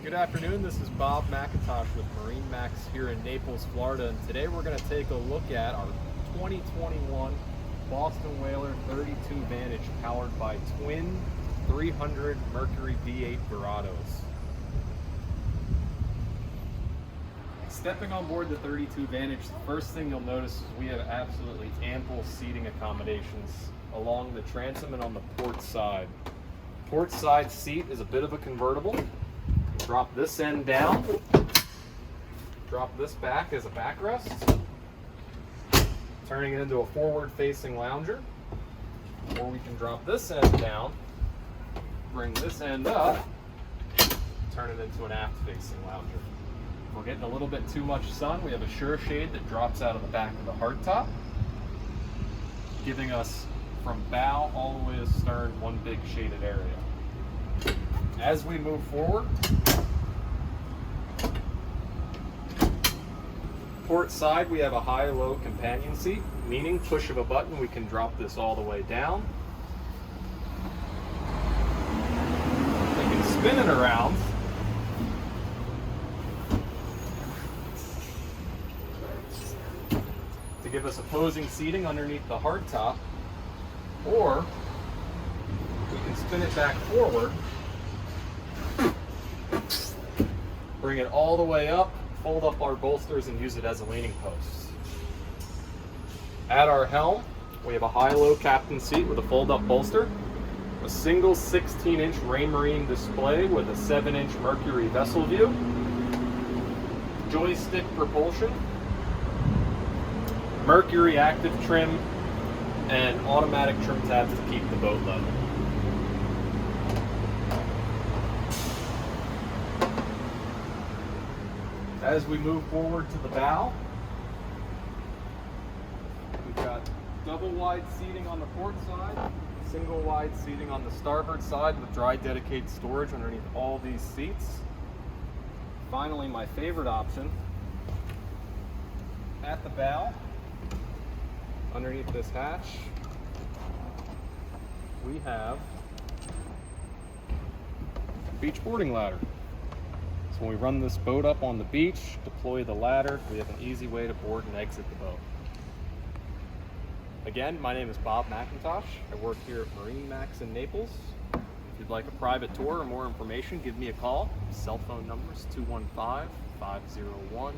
Good afternoon, this is Bob McIntosh with MarineMax here in Naples, Florida, and today we're going to take a look at our 2021 Boston Whaler 32 Vantage powered by twin 300 Mercury V8 Verados. Stepping on board the 32 Vantage, the first thing you'll notice is we have absolutely ample seating accommodations along the transom and on the port side. Port side seat is a bit of a convertible. Drop this end down, drop this back as a backrest, turning it into a forward-facing lounger, or we can drop this end down, bring this end up, turn it into an aft-facing lounger. If we're getting a little bit too much sun, we have a sure shade that drops out of the back of the hardtop, giving us from bow all the way to stern one big shaded area. As we move forward, port side we have a high-low companion seat, meaning push of a button we can drop this all the way down. We can spin it around to give us opposing seating underneath the hardtop, or we can spin it back forward, bring it all the way up, fold up our bolsters, and use it as a leaning post. At our helm, we have a high-low captain seat with a fold-up bolster, a single 16-inch Raymarine display with a 7-inch Mercury vessel view, joystick propulsion, Mercury active trim, and automatic trim tabs to keep the boat level. As we move forward to the bow, we've got double wide seating on the port side, single wide seating on the starboard side with dry dedicated storage underneath all these seats. Finally, my favorite option, at the bow, underneath this hatch, we have a beach boarding ladder. So when we run this boat up on the beach, deploy the ladder, we have an easy way to board and exit the boat. Again, my name is Bob McIntosh. I work here at MarineMax in Naples. If you'd like a private tour or more information, give me a call. Cell phone number is 215-501-2473.